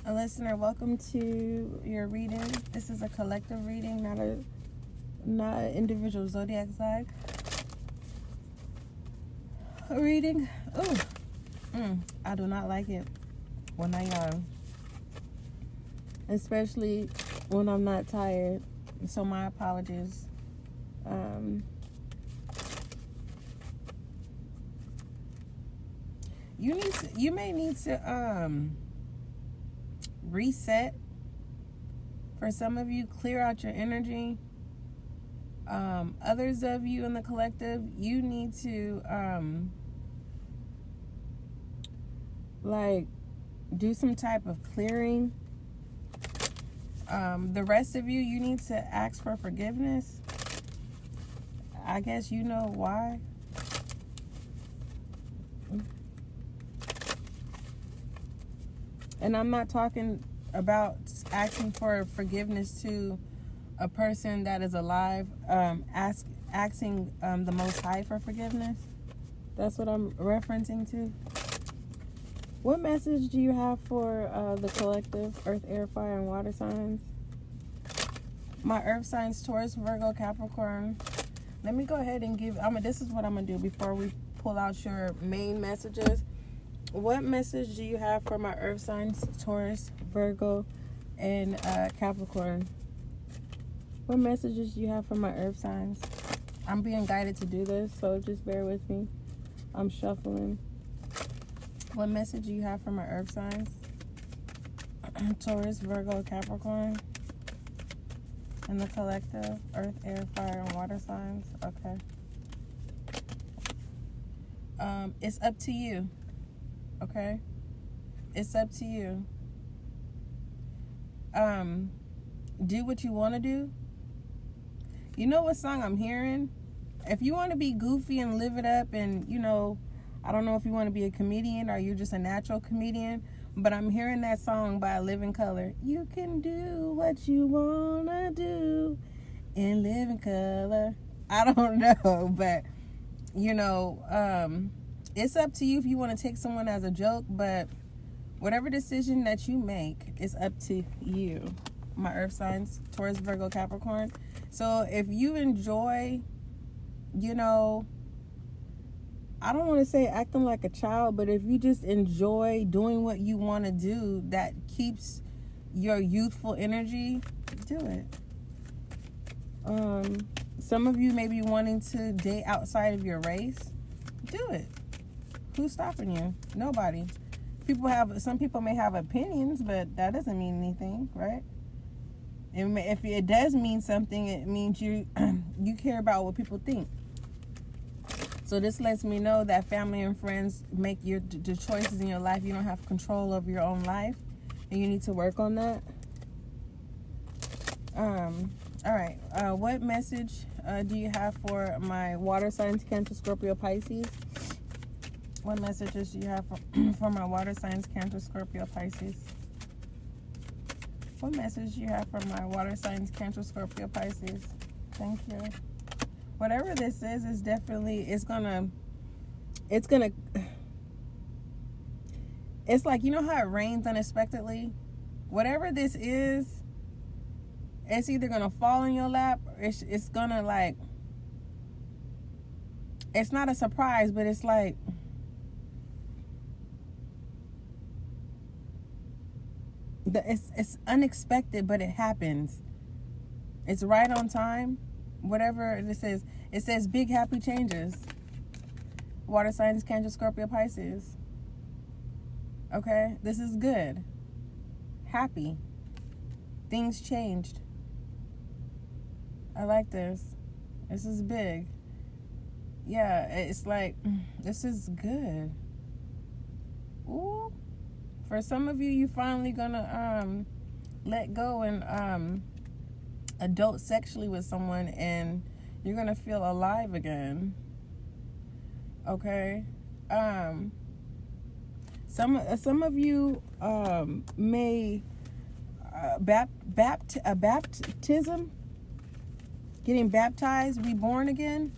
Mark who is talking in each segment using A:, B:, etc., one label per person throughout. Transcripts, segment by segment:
A: A listener, welcome to your reading. This is a collective reading, not an individual zodiac sign. A reading. I do not like it when I yawn, especially when I'm not tired. So my apologies. You may need to reset. For some of you, clear out your energy. Others of you in the collective, you need to do some type of clearing. The rest of you need to ask for forgiveness. I guess you know why. And I'm not talking about asking for forgiveness to a person that is alive. Asking the Most High for forgiveness. That's what I'm referencing to. What message do you have for the collective, Earth, Air, Fire, and Water signs? My Earth signs, Taurus, Virgo, Capricorn. Let me go ahead and give... this is what I'm going to do before we pull out your main messages. What message do you have for my Earth signs, Taurus, Virgo, and Capricorn? What messages do you have for my Earth signs? I'm being guided to do this, so just bear with me. I'm shuffling. What message do you have for my Earth signs? Taurus, Virgo, Capricorn. And the collective, Earth, Air, Fire, and Water signs. Okay. It's up to you. Okay? It's up to you. Do what you want to do. You know what song I'm hearing? If you want to be goofy and live it up and, I don't know if you want to be a comedian or you're just a natural comedian, but I'm hearing that song by Living Color. You can do what you want to do in Living Color. I don't know, but, it's up to you if you want to take someone as a joke, but whatever decision that you make is up to you. My Earth signs, Taurus, Virgo, Capricorn. So if you enjoy, I don't want to say acting like a child, but if you just enjoy doing what you want to do that keeps your youthful energy, do it. Some of you may be wanting to date outside of your race. Do it. Who's stopping you? Nobody. Some people may have opinions, but that doesn't mean anything, right? If it does mean something, it means you care about what people think. So this lets me know that family and friends make the choices in your life. You don't have control over your own life, and you need to work on that. All right. What message do you have for my water signs, Cancer, Scorpio, Pisces? What messages do you have for my water signs, Cancer, Scorpio, Pisces? What message do you have for my water signs, Cancer, Scorpio, Pisces? Thank you. Whatever this is definitely, it's like, you know how it rains unexpectedly? Whatever this is, it's either going to fall in your lap, or it's going to it's not a surprise, but it's like, it's unexpected, but it happens. It's right on time. Whatever this is, it says big happy changes. Water signs, Cancer, Scorpio, Pisces. Okay, this is good. Happy. Things changed. I like this. This is big. Yeah, it's like, this is good. Ooh. For some of you, you finally gonna let go and adult sexually with someone, and you're gonna feel alive again. Okay. Some of you may baptism, getting baptized, reborn again.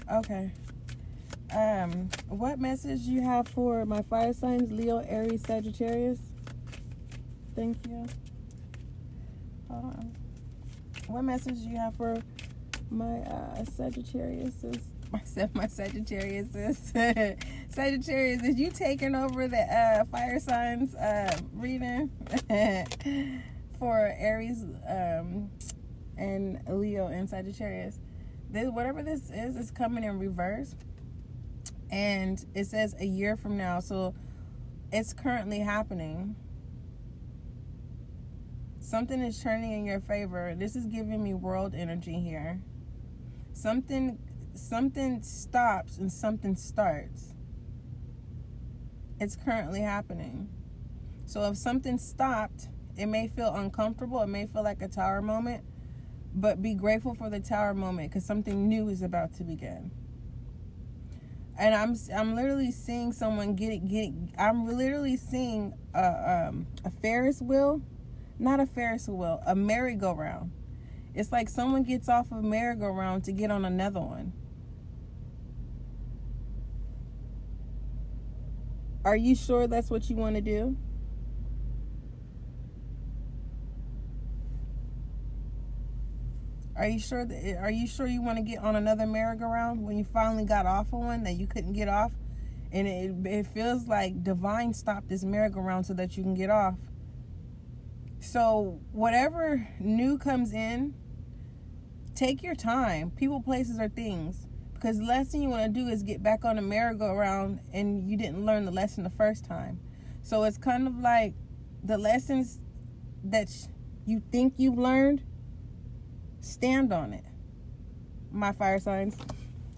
A: Okay. What message do you have for my fire signs, Leo, Aries, Sagittarius? Thank you. Hold on. What message do you have for my Sagittariuses? I said my Sagittariuses. Sagittarius, is you taking over the fire signs reading for Aries and Leo and Sagittarius? Whatever this is coming in reverse. And it says a year from now. So it's currently happening. Something is turning in your favor. This is giving me world energy here. Something stops and something starts. It's currently happening. So if something stopped, it may feel uncomfortable. It may feel like a tower moment. But be grateful for the tower moment, because something new is about to begin. And I'm literally seeing someone I'm literally seeing a Ferris wheel. Not a Ferris wheel, a merry-go-round. It's like someone gets off of a merry-go-round to get on another one. Are you sure that's what you want to do? Are you sure you want to get on another merry-go-round when you finally got off of one that you couldn't get off? And it feels like divine stopped this merry-go-round so that you can get off. So whatever new comes in, take your time. People, places, or things. Because the last thing you want to do is get back on a merry-go-round and you didn't learn the lesson the first time. So it's kind of like the lessons that you think you've learned, stand on it. My fire signs.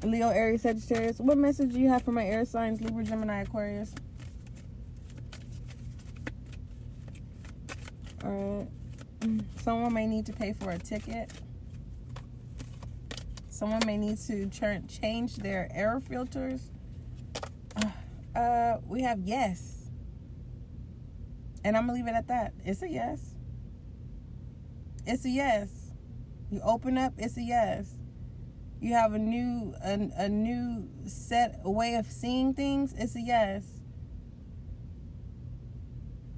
A: Leo, Aries, Sagittarius. What message do you have for my air signs? Libra, Gemini, Aquarius. Alright. Someone may need to pay for a ticket. Someone may need to change their air filters. We have yes. And I'm going to leave it at that. It's a yes. It's a yes. You open up, it's a yes. You have a new way of seeing things, it's a yes.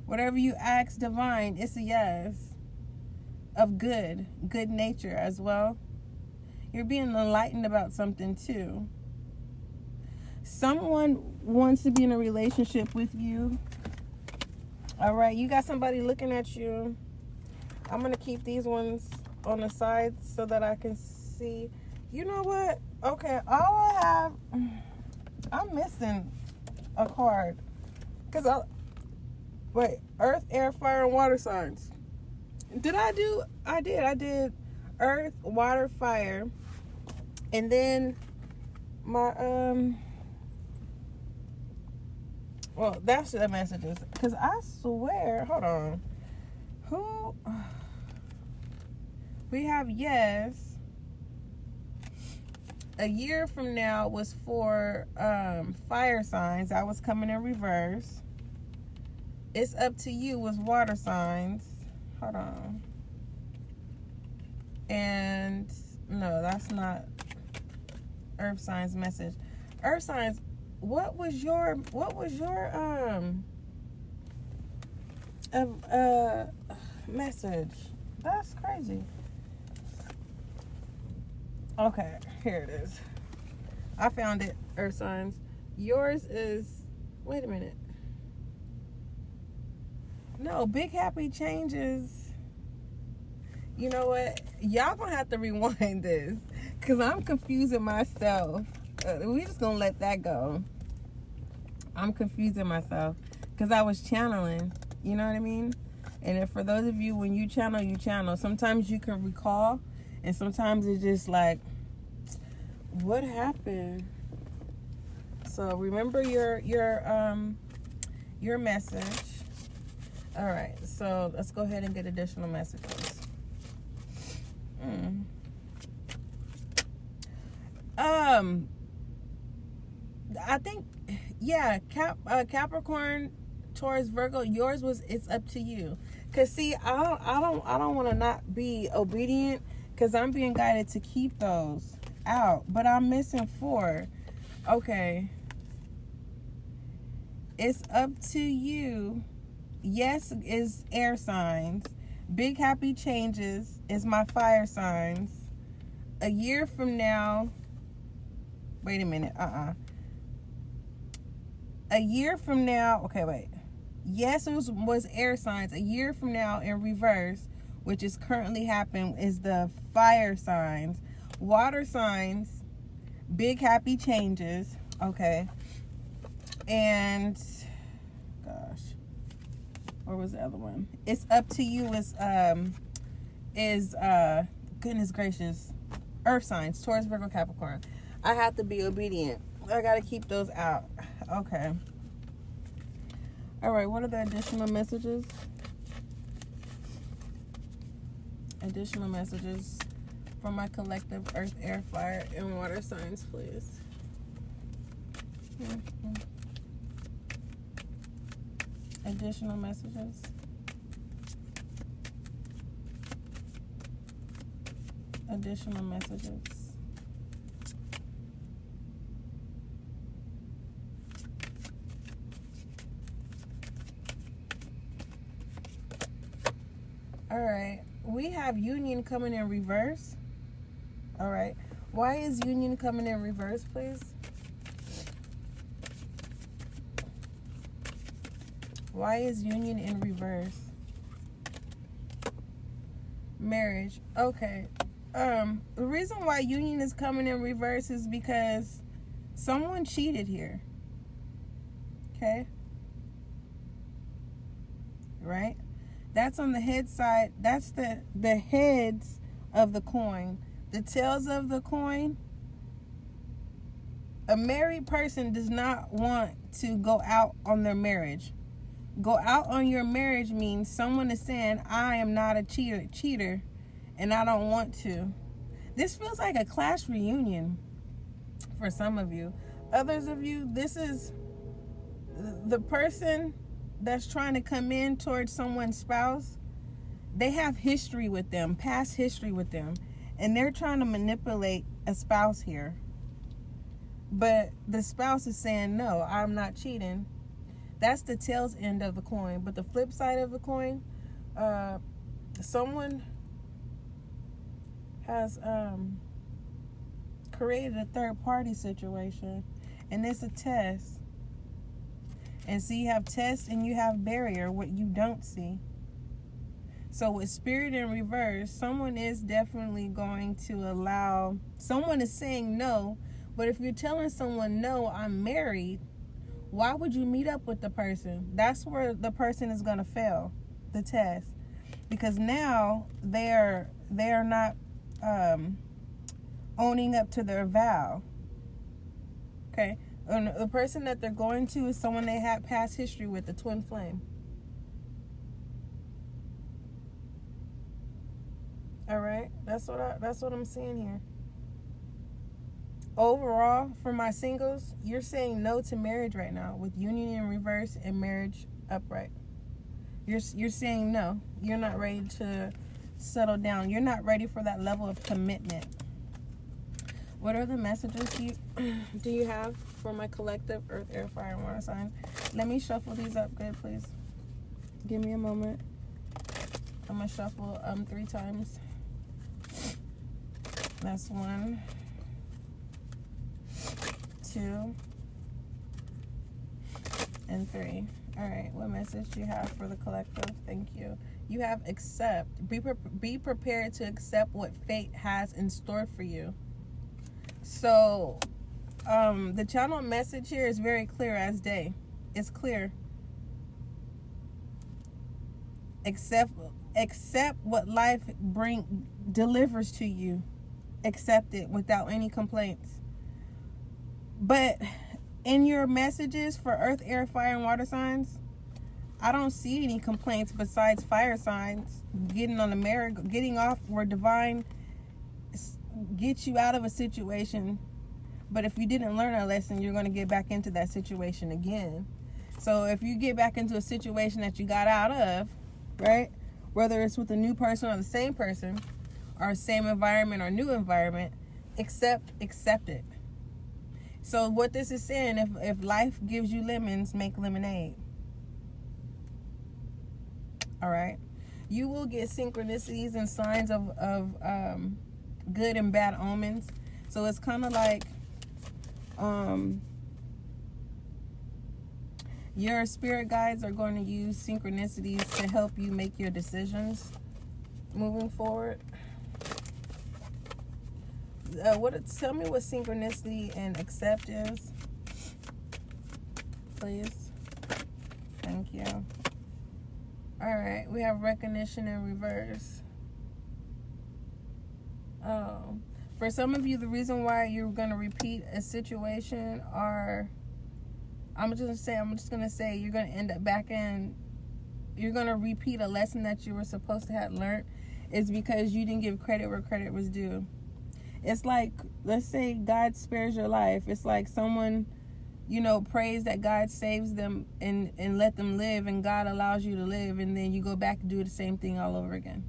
A: Whatever you ask divine, it's a yes. Of good nature as well. You're being enlightened about something too. Someone wants to be in a relationship with you. All right, you got somebody looking at you. I'm going to keep these ones on the side so that I can see. You know what? Okay, I'm missing a card. Wait, earth, air, fire, and water signs. I did earth, water, fire. And then my, well, that's the messages. Because I swear, hold on. We have yes. A year from now was for fire signs. I was coming in reverse. It's up to you was water signs. Hold on. And no, that's not earth signs message. Earth signs, what was your message? That's crazy. Okay, here it is. I found it, earth signs. Yours is, wait a minute. No, big happy changes. You know what? Y'all gonna have to rewind this because I'm confusing myself. We just gonna let that go. I'm confusing myself because I was channeling. You know what I mean? And if for those of you, when you channel, you channel. Sometimes you can recall, and sometimes it's just like, what happened? So remember your message. All right, so let's go ahead and get additional messages. I think, yeah, Capricorn, Taurus, Virgo. Yours was, it's up to you. Cause see, I don't want to not be obedient, cause I'm being guided to keep those out, but I'm missing 4. Okay, it's up to you Yes is air signs. Big happy changes is my fire signs. A year from now, wait a minute, a year from now, okay, wait. Yes, it was air signs. A year from now in reverse, which is currently happening, is the fire signs. Water signs, big happy changes, okay. And, gosh, where was the other one? It's up to you is goodness gracious, earth signs, Taurus, Virgo, Capricorn. I have to be obedient. I got to keep those out. Okay. All right, what are the additional messages? Additional messages for my collective earth, air, fire, and water signs, please. Additional messages. Additional messages. All right, we have union coming in reverse. All right, why is union coming in reverse, please? Why is union in reverse? Marriage. Okay. The reason why union is coming in reverse is because someone cheated here. Okay? Right? That's on the head side. That's the heads of the coin. The tails of the coin. A married person does not want to go out on their marriage. Go out on your marriage means someone is saying, I am not a cheater, and I don't want to. This feels like a class reunion for some of you. Others of you, this is the person that's trying to come in towards someone's spouse. They have history with them, past history with them, and they're trying to manipulate a spouse here. But the spouse is saying, no, I'm not cheating. That's the tails end of the coin. But the flip side of the coin, someone has created a third party situation, and it's a test. And so you have test and you have barrier, what you don't see. So with spirit in reverse, someone is definitely going to allow, someone is saying no, but if you're telling someone, no, I'm married, why would you meet up with the person? That's where the person is going to fail the test, because now they're not owning up to their vow. Okay, and the person that they're going to is someone they had past history with, the twin flame. All right, that's what I'm seeing here. Overall, for my singles, you're saying no to marriage right now with union in reverse and marriage upright. You're saying no. You're not ready to settle down. You're not ready for that level of commitment. What are the messages do you have for my collective earth, air, fire, and water signs? Let me shuffle these up good, please. Give me a moment. I'm going to shuffle 3 times. That's 1, 2, and 3. All right, what message do you have for the collective? Thank you. You have accept. Be prepared to accept what fate has in store for you. So, the channel message here is very clear as day. It's clear. Accept what life delivers to you. Accept it without any complaints. But in your messages for earth, air, fire, and water signs, I don't see any complaints besides fire signs getting on the getting off where divine gets you out of a situation. But if you didn't learn a lesson, you're going to get back into that situation again. So if you get back into a situation that you got out of, right, whether it's with a new person or the same person, or same environment or new environment, accept it. So what this is saying, if life gives you lemons, make lemonade. All right. You will get synchronicities and signs of good and bad omens. So it's kind of like your spirit guides are going to use synchronicities to help you make your decisions moving forward. Tell me what synchronicity and accept is, please. Thank you. All right, we have recognition in reverse. For some of you, the reason why you're going to repeat a situation are, I'm just going to say you're going to end up you're going to repeat a lesson that you were supposed to have learned, is because you didn't give credit where credit was due. It's like, let's say God spares your life. It's like someone, prays that God saves them and let them live, and God allows you to live, and then you go back and do the same thing all over again.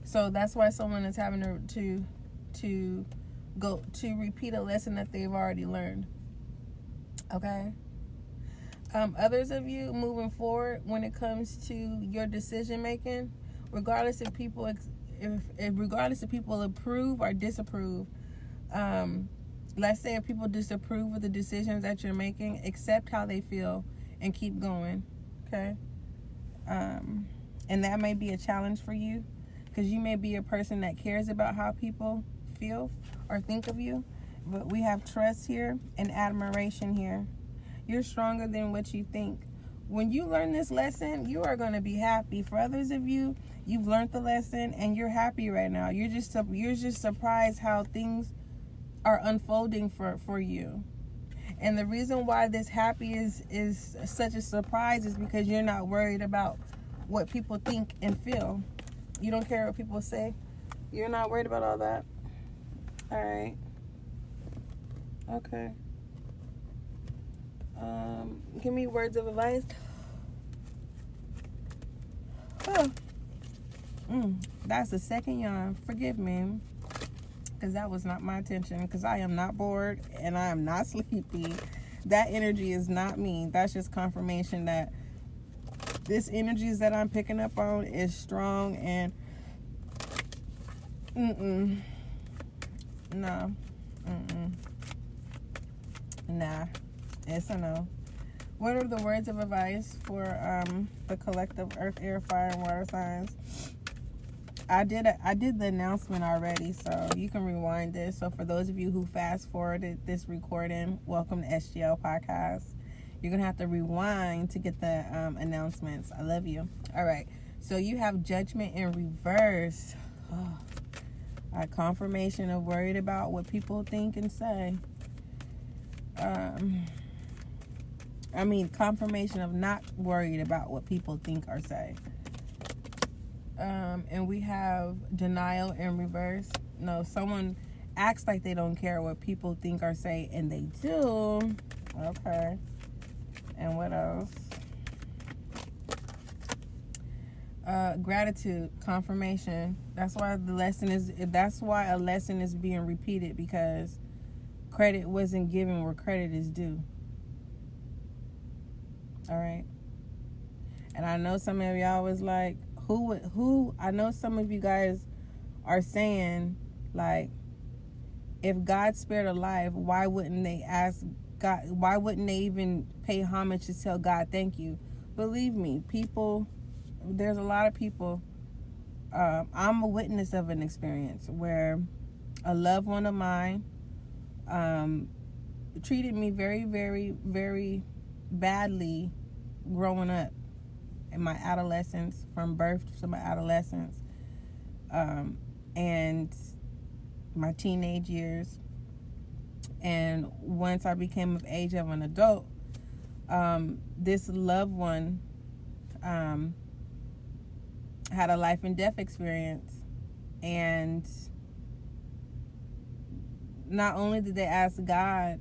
A: So that's why someone is having to go to repeat a lesson that they've already learned. Okay? Others of you moving forward, when it comes to your decision making, regardless if people approve or disapprove, let's say if people disapprove of the decisions that you're making, accept how they feel and keep going. Okay? And that may be a challenge for you, because you may be a person that cares about how people feel or think of you. But we have trust here and admiration here. You're stronger than what you think. When you learn this lesson, you are going to be happy. For others of you, you've learned the lesson and you're happy right now. You're just surprised how things are unfolding for you. And the reason why this happy is such a surprise is because you're not worried about what people think and feel. You don't care what people say. You're not worried about all that. All right. Okay. Give me words of advice. That's the second yawn. Forgive me, because that was not my intention, because I am not bored and I am not sleepy. That energy is not me. That's just confirmation that this energy that I'm picking up on is strong and nah, it's a no. What are the words of advice for the collective earth, air, fire, and water signs? I did the announcement already, so you can rewind this. So for those of you who fast forwarded this recording, welcome to SGL Podcast. You're going to have to rewind to get the announcements. I love you. All right. So you have judgment in reverse. A confirmation of worried about what people think and say. Confirmation of not worried about what people think or say. And we have denial in reverse. No, someone acts like they don't care what people think or say, and they do. Okay. And what else? Gratitude, confirmation. That's why a lesson is being repeated, because credit wasn't given where credit is due. All right. And I know some of y'all was like, I know some of you guys are saying, like, if God spared a life, why wouldn't they ask God? Why wouldn't they even pay homage to tell God thank you? Believe me, there's a lot of people. I'm a witness of an experience where a loved one of mine treated me very, very, very badly growing up in my adolescence, from birth to my adolescence, and my teenage years. And once I became of age of an adult, this loved one had a life and death experience. And not only did they ask God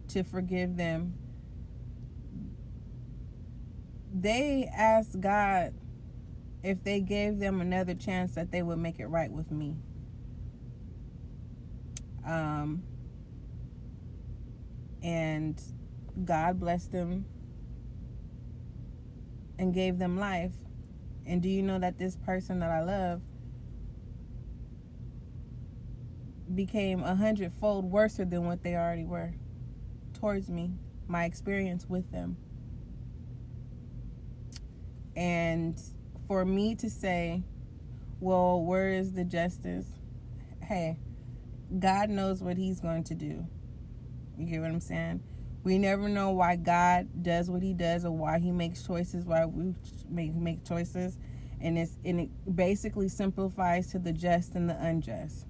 A: to forgive them, they asked God if they gave them another chance that they would make it right with me. And God blessed them and gave them life. And do you know that this person that I love became 100-fold worse than what they already were towards me, my experience with them. And for me to say, well, where is the justice? Hey, God knows what he's going to do. You get what I'm saying? We never know why God does what he does or why he makes choices, why we make choices. And it basically simplifies to the just and the unjust.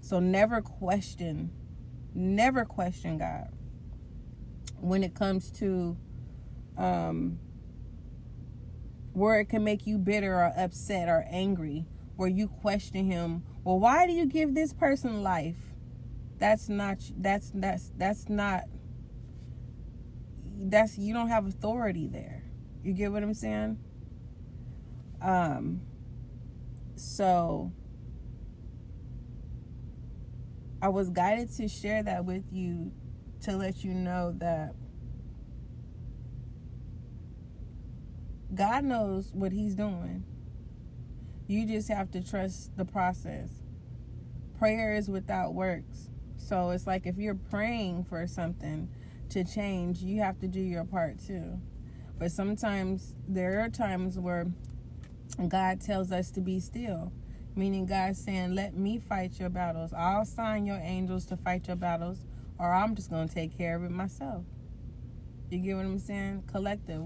A: So never question God when it comes to where it can make you bitter or upset or angry, where you question him. Well, why do you give this person life? That's you don't have authority there. You get what I'm saying? So I was guided to share that with you to let you know that God knows what he's doing. You just have to trust the process. Prayer is without works. So it's like if you're praying for something to change, you have to do your part too. But sometimes there are times where God tells us to be still, meaning God's saying, let me fight your battles. I'll assign your angels to fight your battles, or I'm just going to take care of it myself. You get what I'm saying? Collective.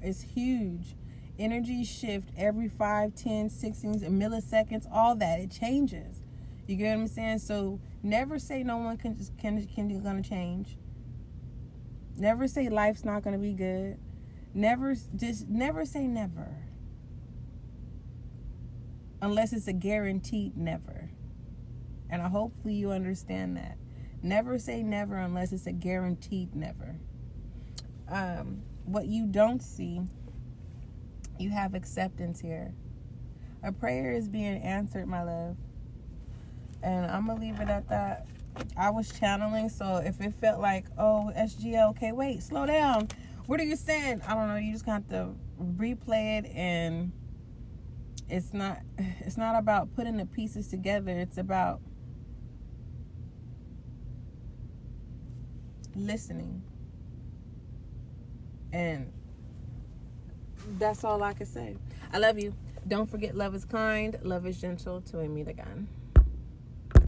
A: It's huge. Energy shift every 5, 10, 16 milliseconds, all that. It changes. You get what I'm saying? So never say no one can gonna change. Never say life's not gonna be good. Never say never. Unless it's a guaranteed never. And hopefully you understand that. Never say never unless it's a guaranteed never. What you don't see, you have acceptance here. A prayer is being answered, my love. And I'm going to leave it at that. I was channeling, so if it felt like, oh, SGL, okay, wait, slow down. What are you saying? I don't know. You just have to replay it, and it's not about putting the pieces together. It's about listening. And that's all I can say. I love you. Don't forget, love is kind, love is gentle. To Amy the Gun.